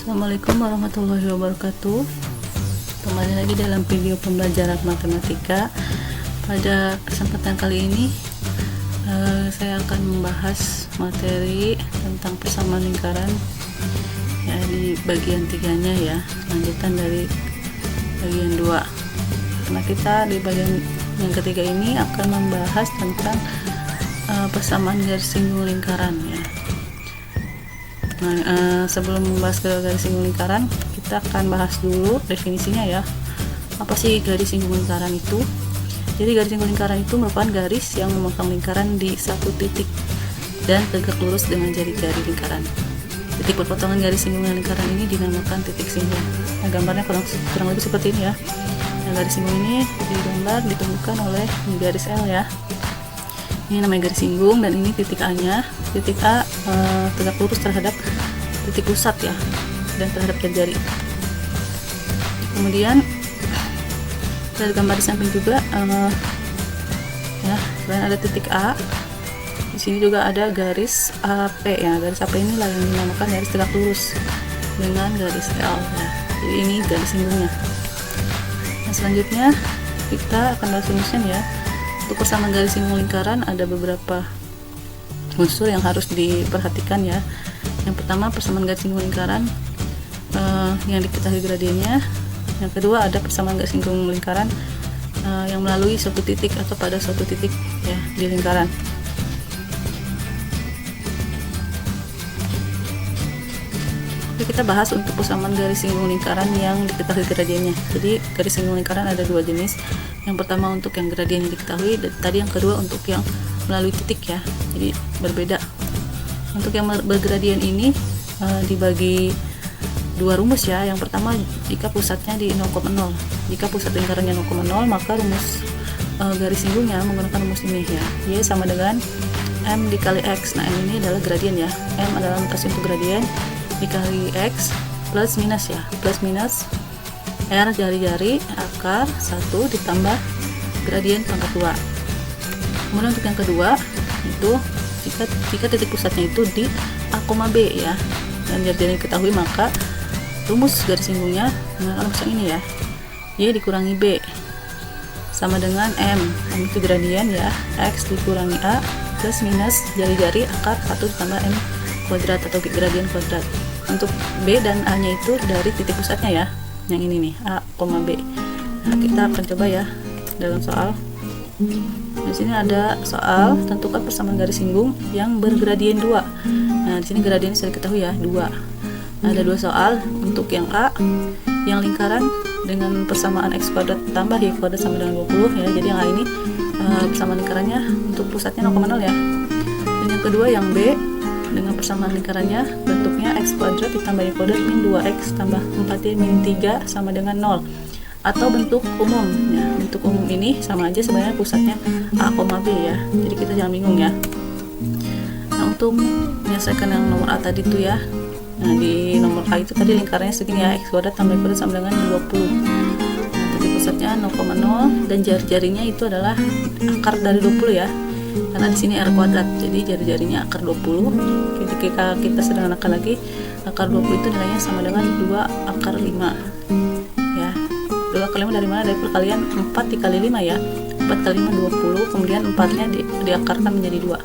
Assalamualaikum warahmatullahi wabarakatuh. Kembali lagi dalam video pembelajaran matematika. Pada kesempatan kali ini saya akan membahas materi tentang persamaan lingkaran ya, di bagian 3-nya ya, lanjutan dari bagian 2. Karena kita di bagian yang ketiga ini akan membahas tentang persamaan garis singgung lingkaran ya. Sebelum membahas garis singgung lingkaran, kita akan bahas dulu definisinya ya. Apa sih garis singgung lingkaran itu? Jadi garis singgung lingkaran itu merupakan garis yang memotong lingkaran di satu titik dan tegak lurus dengan jari-jari lingkaran. Titik perpotongan garis singgung lingkaran ini dinamakan titik singgung. Nah, gambarnya kurang lebih seperti ini ya. Nah, garis singgung ini digambar ditentukan oleh garis L ya. Ini namanya garis singgung dan ini titik A-nya. Titik A tegak lurus terhadap titik pusat ya, dan terhadap jari. Kemudian kita gambar di samping juga ya, selain ada titik A, di sini juga ada garis AP ya. Garis AP inilah yang dinamakan garis tegak lurus dengan garis L ya. Jadi ini garis singgungnya. Nah, selanjutnya kita akan bahas rumusnya ya. Untuk persamaan garis singgung lingkaran ada beberapa unsur yang harus diperhatikan ya. Yang pertama, persamaan garis singgung lingkaran yang diketahui gradiennya. Yang kedua, ada persamaan garis singgung lingkaran yang melalui suatu titik atau pada suatu titik ya di lingkaran. Oke, kita bahas untuk persamaan garis singgung lingkaran yang diketahui gradiennya. Jadi garis singgung lingkaran ada dua jenis. Yang pertama untuk yang gradiennya diketahui, dan tadi yang kedua untuk yang melalui titik ya. Jadi berbeda. Untuk yang bergradien ini dibagi dua rumus ya. Yang pertama, jika pusatnya di 0,0. Jika pusat lingkarannya 0,0, maka rumus garis singgungnya menggunakan rumus ini ya. Y sama dengan M dikali X. Nah, M ini adalah gradien ya. M adalah notasi untuk gradien dikali X plus minus ya. Plus minus R jari-jari akar 1 ditambah gradien pangkat 2. Kemudian untuk yang kedua itu jika titik pusatnya itu di A, B ya, dan jari-jari diketahui, maka rumus garis singgungnya menggunakan rumus yang ini ya. Y dikurangi B sama dengan M. M itu gradien ya. X dikurangi A plus minus jari-jari akar 1 ditambah M kuadrat atau gradien kuadrat. Untuk B dan A nya itu dari titik pusatnya ya, yang ini nih, A, B. Nah, kita akan coba ya dalam soal. Di sini ada soal tentukan persamaan garis singgung yang bergradien 2. Nah, di sini gradiennya sudah diketahui ya, 2. Nah, ada dua soal. Untuk yang A, yang lingkaran dengan persamaan X kuadrat tambah Y kuadrat sama dengan 20 ya. Jadi yang A ini persamaan lingkarannya untuk pusatnya 0,0 ya. Dan yang kedua yang B, dengan persamaan lingkarannya bentuknya X kuadrat ditambah Y kuadrat min 2X tambah 4Y min 3 sama dengan 0, atau bentuk umum ya. Bentuk umum ini sama aja sebenarnya pusatnya A, B ya. Jadi kita jangan bingung ya. Nah, untuk menyelesaikan yang nomor A tadi itu ya, nah di nomor A itu tadi lingkarannya segini ya, X kuadrat tambah Y kuadrat sama dengan 20. Nah, titik pusatnya 0,0 dan jari-jarinya itu adalah akar dari 20 ya, karena di sini R kuadrat, jadi jari-jarinya akar 20. Ketika kita sederhanakan lagi, akar 20 itu nilainya sama dengan 2 akar 5 ya. 2 akar 5 dari mana? Dari perkalian 4 dikali 5 ya. 4 kali 5 20, kemudian 4 nya diakarkan menjadi 2.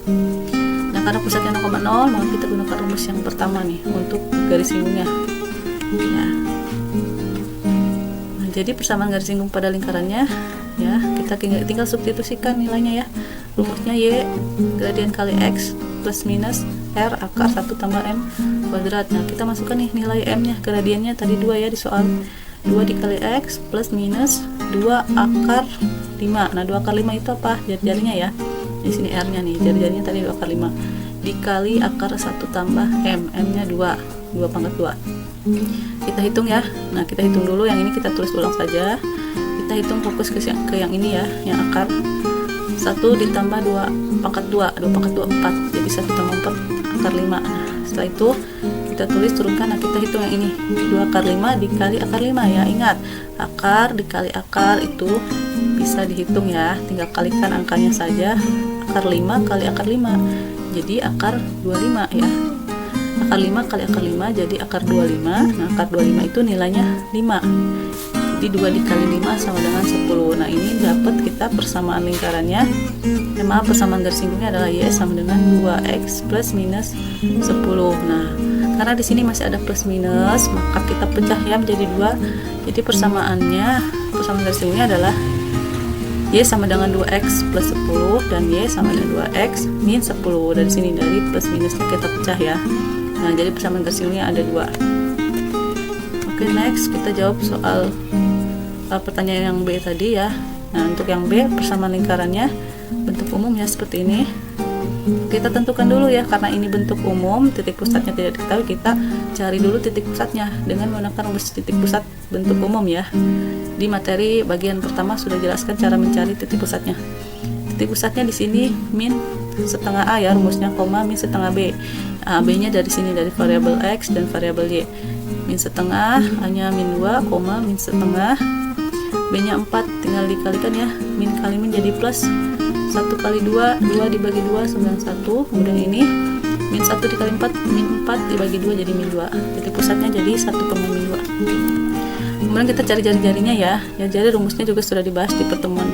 Nah, karena pusatnya 0,0, maka kita gunakan rumus yang pertama nih untuk garis singgungnya ya. Nah, jadi persamaan garis singgung pada lingkarannya ya, kita tinggal substitusikan nilainya ya. Rumusnya Y gradien kali X plus minus R akar 1 tambah M kuadrat. Nah, kita masukkan nih nilai M nya, gradiennya tadi 2 ya di soal. 2 dikali X plus minus 2 akar 5. Nah, 2 akar 5 itu apa? Jari-jarinya ya. Di sini R nya nih, jari-jarinya tadi 2 akar 5 dikali akar 1 tambah M. M nya 2 pangkat 2. Kita hitung ya. Nah, kita hitung dulu, yang ini kita tulis ulang saja. Kita hitung fokus ke yang ini ya, yang akar 1 ditambah 2 pangkat 2, 2 pangkat 2 4, jadi 1 tambah 4 akar 5. Nah, setelah itu kita tulis turunkan. Nah, kita hitung yang ini, 2 akar 5 dikali akar 5 ya. Ingat, akar dikali akar itu bisa dihitung ya, tinggal kalikan angkanya saja. Akar 5 kali akar 5 jadi akar 25 ya. akar 5 kali akar 5 jadi akar 25. Nah akar 25 itu nilainya 5, jadi 2 dikali 5 sama dengan 10. Nah ini dapat kita persamaan lingkarannya, maaf, persamaan garis singgungnya adalah Y sama dengan 2X plus minus 10. Nah karena di sini masih ada plus minus, maka kita pecah ya menjadi 2. Jadi persamaan garis singgungnya adalah Y sama dengan 2X plus 10 dan Y sama dengan 2X min 10. Dari sini dari plus minusnya kita pecah ya. Nah jadi persamaan garis singgungnya ada 2. Oke, next kita jawab soal pertanyaan yang B tadi ya. Nah untuk yang B, persamaan lingkarannya bentuk umum ya seperti ini. Kita tentukan dulu ya, karena ini bentuk umum, titik pusatnya tidak diketahui, kita cari dulu titik pusatnya dengan menggunakan rumus titik pusat bentuk umum ya. Di materi bagian pertama sudah jelaskan cara mencari titik pusatnya. Titik pusatnya di sini min setengah A ya rumusnya, koma min setengah B. B-nya dari sini dari variabel X dan variabel Y. Min setengah, A-nya min 2, koma min setengah, B-nya 4, tinggal dikalikan ya, min kali min jadi plus 1 kali 2, 2 dibagi 2 91. Kemudian ini min 1 dikali 4, min 4 dibagi 2 jadi min 2. Titik pusatnya jadi 1, min 2. Kemudian kita cari jari-jarinya ya. Jari rumusnya juga sudah dibahas di pertemuan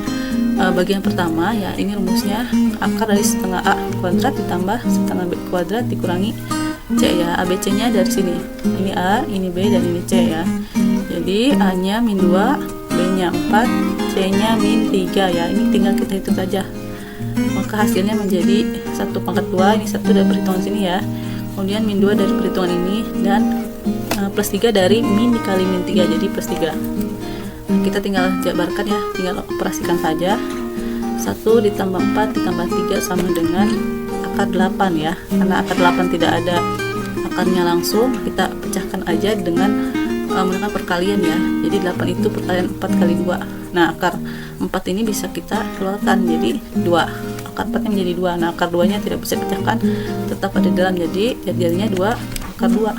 bagian pertama ya. Ini rumusnya akar dari setengah A kuadrat ditambah setengah B kuadrat dikurangi C ya. ABC nya dari sini, ini A, ini B, dan ini C ya. Jadi A nya min 2, B nya 4, C nya min 3 ya. Ini tinggal kita hitung saja, maka hasilnya menjadi 1/2. Ini 1 dari perhitungan sini ya, kemudian min 2 dari perhitungan ini, dan plus 3 dari min dikali min 3 jadi plus 3. Nah, kita tinggal jabarkan ya, tinggal operasikan saja. 1 ditambah 4 ditambah 3 sama dengan akar 8 ya. Karena akar 8 tidak ada akarnya langsung, kita pecahkan aja dengan menggunakan perkalian ya. Jadi 8 itu perkalian 4 kali 2. Nah akar 4 ini bisa kita keluarkan jadi 2. Akar 4 nya menjadi 2. Nah akar 2 nya tidak bisa pecahkan, tetap ada di dalam, jadi jadinya 2 akar 2.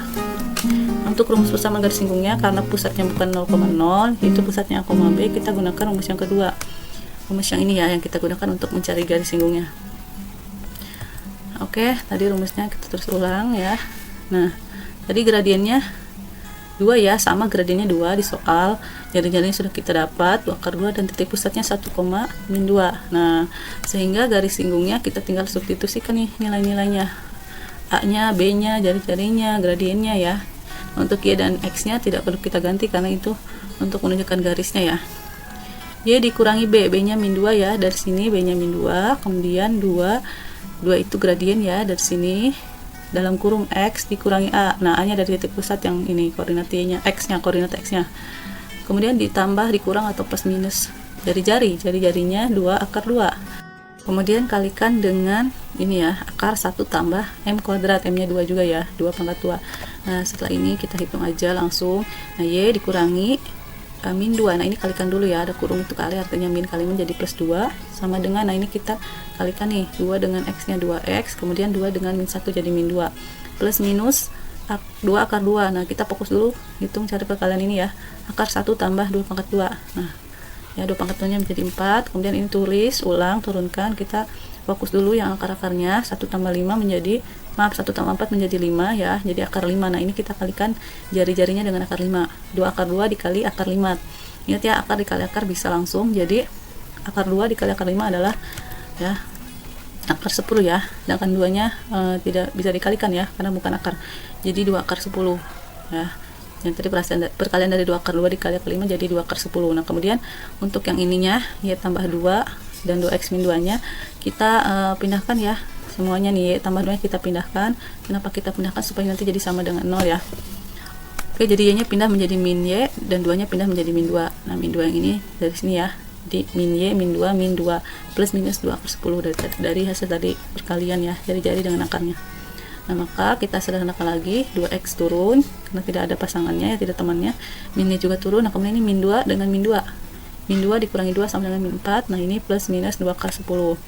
Untuk rumus persamaan garis singgungnya, karena pusatnya bukan 0,0, itu pusatnya A, B, kita gunakan rumus yang kedua. Rumus yang ini ya yang kita gunakan untuk mencari garis singgungnya. Oke, tadi rumusnya kita terus ulang ya. Nah, tadi gradiennya 2 ya, sama gradiennya 2 di soal. Jari-jarinya sudah kita dapat, 2 akar 2 dan titik pusatnya 1, min 2. Nah, sehingga garis singgungnya kita tinggal substitusikan nih nilai-nilainya. A-nya, B-nya, jari-jarinya, gradiennya ya. Untuk Y dan X-nya tidak perlu kita ganti karena itu untuk menunjukkan garisnya ya. Y dikurangi B, B-nya min 2 ya. Dari sini B-nya min 2, kemudian 2 itu gradien ya dari sini. Dalam kurung X dikurangi A. Nah, A-nya dari titik pusat yang ini, koordinat Y-nya, X-nya, koordinat X-nya. Kemudian ditambah, dikurang atau plus minus jari-jarinya 2 akar 2. Kemudian kalikan dengan ini ya, akar 1 tambah M kuadrat, M-nya 2 juga ya, 2/2. Nah, setelah ini kita hitung aja langsung. Nah, Y dikurangi min 2. Nah, ini kalikan dulu ya, ada kurung itu kali, artinya min kali min jadi plus 2 sama dengan, nah ini kita kalikan nih, 2 dengan X-nya 2X, kemudian 2 dengan min 1 jadi min 2. Plus minus 2 akar 2. Nah, kita fokus dulu hitung cari perkalian ini ya. Akar 1 tambah 2/2. Nah, ya 2/2-nya menjadi 4. Kemudian ini tulis, ulang, turunkan. Kita fokus dulu yang akar-akarnya. 1 tambah 5 menjadi, 1 tambah 4 menjadi 5 ya. Jadi akar 5. Nah, ini kita kalikan jari-jarinya dengan akar 5. 2 akar 2 dikali akar 5. Ingat ya, akar dikali akar bisa langsung. Jadi akar 2 dikali akar 5 adalah ya akar 10 ya. Sedangkan 2-nya tidak bisa dikalikan ya karena bukan akar. Jadi 2 akar 10 ya. Yang tadi perkalian dari 2 akar 2 dikali akar 5 jadi 2 akar 10. Nah, kemudian untuk yang ininya Y tambah 2 dan 2X min 2 nya kita pindahkan ya. Semuanya nih Y tambah 2 nya kita pindahkan. Kenapa kita pindahkan? Supaya nanti jadi sama dengan 0 ya. Oke, jadi Y nya pindah menjadi min Y dan 2 nya pindah menjadi min 2. Nah, min 2 yang ini dari sini ya. Jadi min Y, min 2, min 2 plus minus 2 akar 10 dari hasil tadi perkalian ya, jari-jari dengan akarnya. Nah, maka kita sederhanakan lagi, 2X turun karena tidak ada pasangannya ya, tidak temannya. Minnya juga turun. Nah, kemudian ini min 2 dengan min 2. Min 2 dikurangi 2 sama dengan min 4. Nah, ini plus minus 2 akar 10.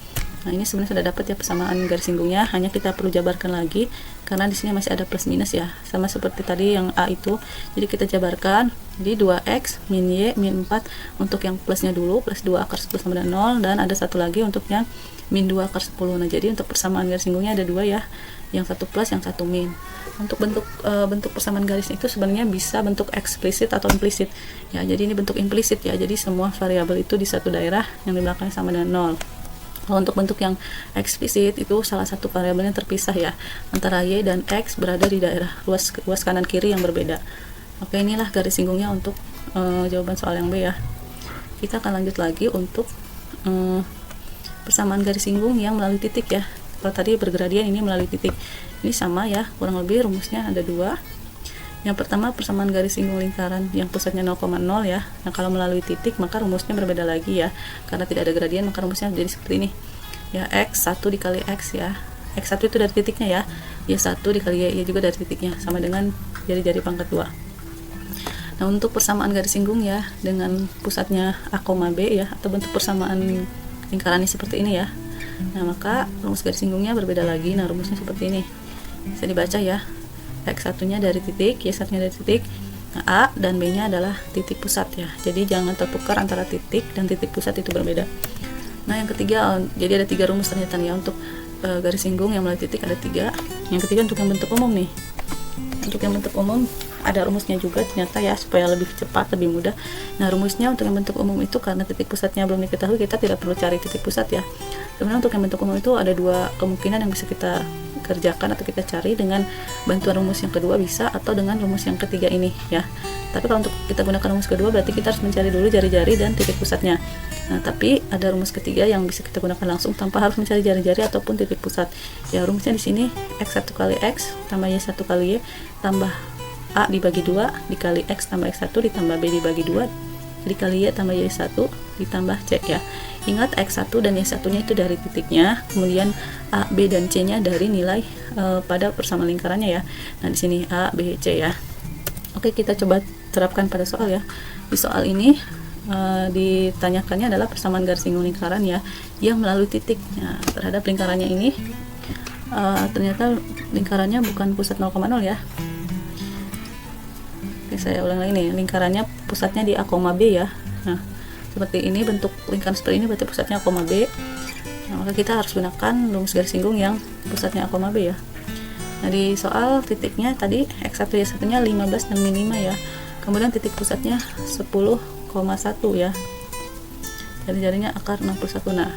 Nah, ini sebenarnya sudah dapat ya persamaan garis singgungnya, hanya kita perlu jabarkan lagi karena di sini masih ada plus minus ya. Sama seperti tadi yang A itu. Jadi kita jabarkan. Jadi 2X min Y min 4 untuk yang plusnya dulu, plus 2 akar 10 sama dengan 0, dan ada satu lagi untuk yang min 2 akar 10. Nah, jadi untuk persamaan garis singgungnya ada dua ya, yang satu plus, yang satu min. Untuk bentuk persamaan garis itu sebenarnya bisa bentuk eksplisit atau implisit ya. Jadi ini bentuk implisit ya, jadi semua variabel itu di satu daerah yang di belakangnya sama dengan 0. Kalau untuk bentuk yang eksplisit itu salah satu variabelnya terpisah ya, antara y dan x berada di daerah luas kanan kiri yang berbeda. Oke, inilah garis singgungnya untuk jawaban soal yang B ya. Kita akan lanjut lagi untuk persamaan garis singgung yang melalui titik ya. Kalau tadi bergradien, ini melalui titik. Ini sama ya, kurang lebih rumusnya ada dua. Yang pertama persamaan garis singgung lingkaran yang pusatnya 0,0 ya. Nah, kalau melalui titik maka rumusnya berbeda lagi ya. Karena tidak ada gradien maka rumusnya jadi seperti ini. Ya, x1 dikali x ya. X1 itu dari titiknya ya. Y1 dikali y juga dari titiknya, sama dengan jari-jari pangkat 2. Nah, untuk persamaan garis singgung ya dengan pusatnya A, B ya, atau bentuk persamaan lingkarannya seperti ini ya. Nah, maka rumus garis singgungnya berbeda lagi. Nah, rumusnya seperti ini. Bisa dibaca ya. X1-nya dari titik, Y1-nya dari titik. Nah, A dan B-nya adalah titik pusat ya. Jadi jangan tertukar antara titik dan titik pusat, itu berbeda. Nah, yang ketiga, jadi ada 3 rumus ternyata ya untuk garis singgung yang melalui titik, ada 3. Yang ketiga untuk yang bentuk umum nih. Untuk yang bentuk umum ada rumusnya juga ternyata ya, supaya lebih cepat, lebih mudah. Nah, rumusnya untuk yang bentuk umum itu karena titik pusatnya belum diketahui, kita tidak perlu cari titik pusat ya. Sebenarnya untuk yang bentuk umum itu ada dua kemungkinan yang bisa kita kerjakan atau kita cari dengan bantuan rumus yang kedua bisa, atau dengan rumus yang ketiga ini ya. Tapi kalau untuk kita gunakan rumus kedua berarti kita harus mencari dulu jari-jari dan titik pusatnya. Nah, tapi ada rumus ketiga yang bisa kita gunakan langsung tanpa harus mencari jari-jari ataupun titik pusat. Ya, rumusnya di sini x1 kali x tambah y1 kali y tambah a dibagi 2 dikali x tambah x1 ditambah b dibagi 2 dikali y tambah y1 ditambah c ya. Ingat x1 dan y1 nya itu dari titiknya, kemudian a, b dan c nya dari nilai pada persamaan lingkarannya ya. Nah, di sini a, b, c ya. Oke, kita coba terapkan pada soal ya. Di soal ini ditanyakannya adalah persamaan garis singgung lingkaran ya yang melalui titik. Nah, terhadap lingkarannya ini ternyata lingkarannya bukan pusat 0,0 ya. Oke, saya ulang lagi nih, lingkarannya pusatnya di A, B ya. Nah, seperti ini, bentuk lingkaran seperti ini berarti pusatnya A, B. Nah, maka kita harus gunakan rumus garis singgung yang pusatnya A, B ya. Nah, di soal titiknya tadi x1 y1 nya 15 dan min 5 ya. Kemudian titik pusatnya 10,1 ya. Jari-jarinya akar 61. Nah,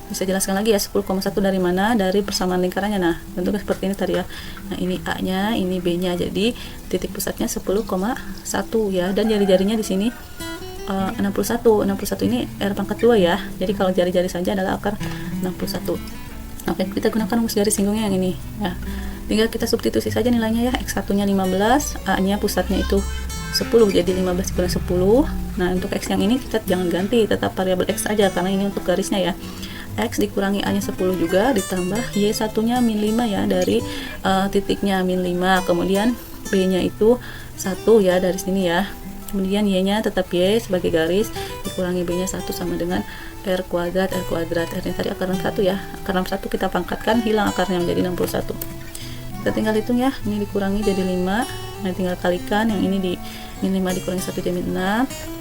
bisa jelaskan lagi ya 10,1 dari mana? Dari persamaan lingkarannya. Nah, bentuknya seperti ini tadi ya. Nah, ini A-nya, ini B-nya. Jadi titik pusatnya 10,1 ya, dan jari-jarinya di sini 61. 61 ini R pangkat 2 ya. Jadi kalau jari-jari saja adalah akar 61. Oke, kita gunakan rumus garis singgungnya yang ini ya. Tinggal kita substitusi saja nilainya ya. X1-nya 15, A-nya pusatnya itu 10, jadi 15 kurang 10. Nah, untuk X yang ini kita jangan ganti, tetap variabel X aja karena ini untuk garisnya ya. X dikurangi A nya 10 juga, ditambah Y1 nya min 5 ya, dari titiknya min 5, kemudian B nya itu 1 ya dari sini ya, kemudian Y nya tetap Y sebagai garis, dikurangi B nya 1 sama dengan R kuadrat. R nya tadi akar 61 ya, akar 61 kita pangkatkan, hilang akarnya menjadi 61. Kita tinggal hitung ya, ini dikurangi jadi 5, nah tinggal kalikan, yang ini di min 5 dikurangi 1 jadi min 6.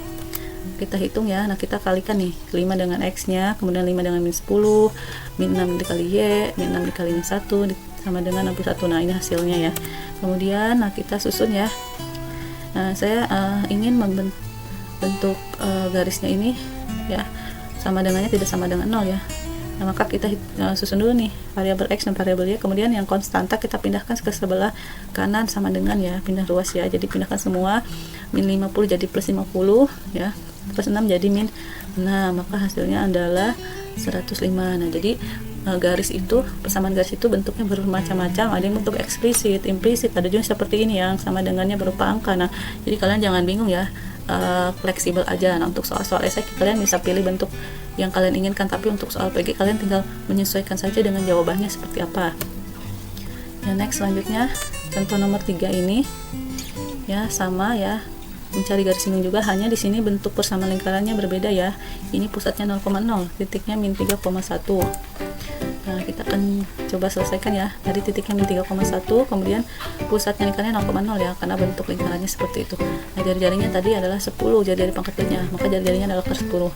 Kita hitung ya. Nah, kita kalikan nih 5 dengan x nya, kemudian 5 dengan min 10, min 6 dikali y, min 6 dikali min 1 sama dengan 61. Nah, ini hasilnya ya. Kemudian nah kita susun ya. Nah, saya ingin membentuk garisnya ini ya sama dengannya tidak sama dengan 0 ya. Nah, maka kita susun dulu nih variabel x dan variabel y, kemudian yang konstanta kita pindahkan ke sebelah kanan sama dengan ya, pindah ruas ya. Jadi pindahkan semua, min 50 jadi plus 50 ya, plus 6 jadi min 6, maka hasilnya adalah 105. Nah, jadi garis itu, persamaan garis itu bentuknya bermacam-macam, ada yang bentuk eksplisit, implisit, ada juga seperti ini yang sama dengannya berupa angka. Nah, jadi kalian jangan bingung ya, fleksibel aja. Nah, untuk soal-soal esai kalian bisa pilih bentuk yang kalian inginkan, tapi untuk soal PG kalian tinggal menyesuaikan saja dengan jawabannya seperti apa. Ya, next selanjutnya contoh nomor 3 ini ya, sama ya, mencari garis singgung juga, hanya di sini bentuk persamaan lingkarannya berbeda ya. Ini pusatnya 0,0, titiknya min 3,1. Nah, kita akan coba selesaikan ya. Tadi titiknya min 3,1, kemudian pusatnya lingkarannya 0,0 ya, karena bentuk lingkarannya seperti itu. Nah, jari-jarinya tadi adalah 10, jari-jari pangkat B-nya, maka jari-jarinya adalah akar 10.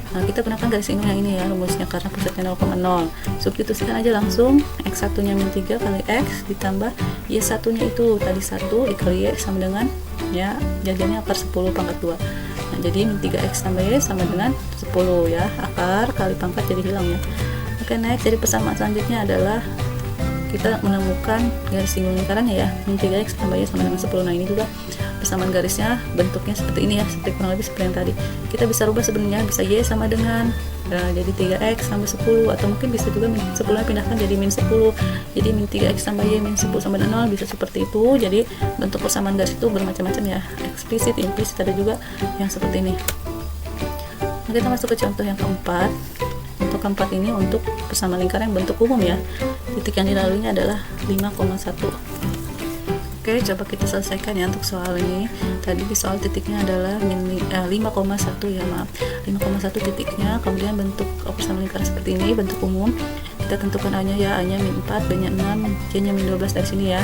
Nah, kita gunakan garis singgung yang ini ya rumusnya karena pusatnya 0,0. Substitusikan aja langsung X1 nya min 3 kali X ditambah Y1 nya itu tadi 1 dikali Y sama dengan ya jadinya akar 10 pangkat 2. Nah, jadi min 3X tambah Y sama dengan 10 ya, akar kali pangkat jadi hilang ya. Oke, next, jadi persamaan selanjutnya adalah kita menemukan garis singgung lingkarannya ya, min 3X tambah Y sama dengan 10. Nah, ini juga persamaan garisnya bentuknya seperti ini ya, seperti kurang lebih seperti yang tadi. Kita bisa rubah sebenarnya, bisa Y sama dengan jadi 3X tambah 10, atau mungkin bisa juga min 10 pindahkan jadi min 10, jadi min 3X tambah Y min 10 sama dengan 0, bisa seperti itu. Jadi bentuk persamaan garis itu bermacam-macam ya, eksplisit, implisit, ada juga yang seperti ini. Nah, kita masuk ke contoh yang keempat. Untuk keempat ini untuk persamaan lingkaran yang bentuk umum ya, titik yang dilaluinya adalah 5,1. Oke, coba kita selesaikan ya untuk soal ini. Tadi di soal titiknya adalah 5,1 ya, maaf, 5,1 titiknya. Kemudian bentuk persamaan lingkaran seperti ini, bentuk umum. Kita tentukan A nya ya, A nya min 4, B nya 6, C nya min 12 dari sini ya.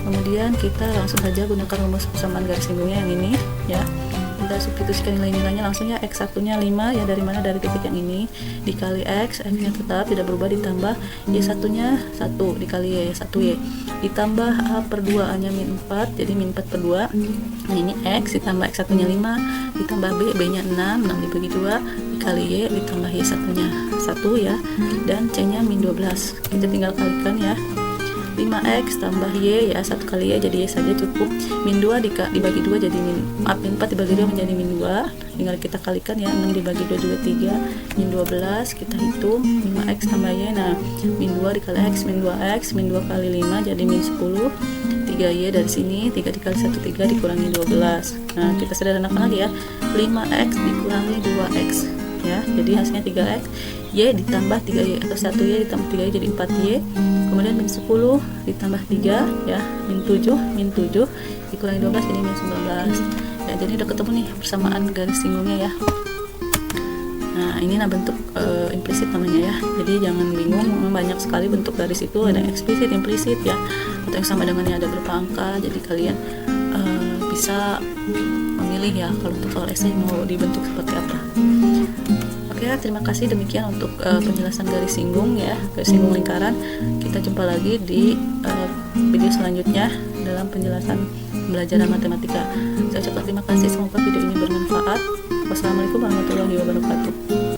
Kemudian kita langsung saja gunakan rumus persamaan garis singgungnya yang ini ya. Kita substitusikan nilai-nilainya langsung ya. X1 nya 5 ya, dari mana, dari titik yang ini, dikali X nya tetap tidak berubah, ditambah Y1 nya 1 dikali Y 1Y ditambah A per 2, A nya min 4 jadi min 4 per 2. Nah, ini X ditambah X1 nya 5 ditambah B nya 6 dibagi 2 dikali Y ditambah Y1 nya 1 ya, dan C nya min 12. Kita tinggal kalikan ya, 5X tambah Y ya, 1 kali Y jadi Y saja cukup, min 2 dibagi 2 jadi min 4 dibagi 2 menjadi min 2, tinggal kita kalikan ya, 6 dibagi 2 juga 3, min 12, kita hitung 5X tambah Y, nah min 2 dikali X, min 2X, min 2 kali 5 jadi min 10, 3Y dari sini, 3 dikali 1, 3 dikurangi 12. Nah, kita sederhanakan lagi ya, 5X dikurangi 2X ya, jadi hasilnya 3X, Y ditambah 3Y atau 1Y ditambah 3Y jadi 4Y, kemudian min 10 ditambah 3 ya, min 7 dikurangi 12 jadi min 19 ya. Jadi udah ketemu nih persamaan garis singgungnya ya. Nah, ini bentuk implisit namanya ya, jadi jangan bingung, memang banyak sekali bentuk garis itu, ada yang eksplisit, implisit ya, atau yang sama dengannya ada berapa angka. Jadi kalian bisa memilih ya kalau untuk soal esai mau dibentuk seperti apa. Oke, terima kasih, demikian untuk penjelasan garis singgung ya, garis singgung lingkaran. Kita jumpa lagi di video selanjutnya dalam penjelasan pembelajaran matematika. Saya ucapkan terima kasih, semoga video ini bermanfaat. Wassalamualaikum warahmatullahi wabarakatuh.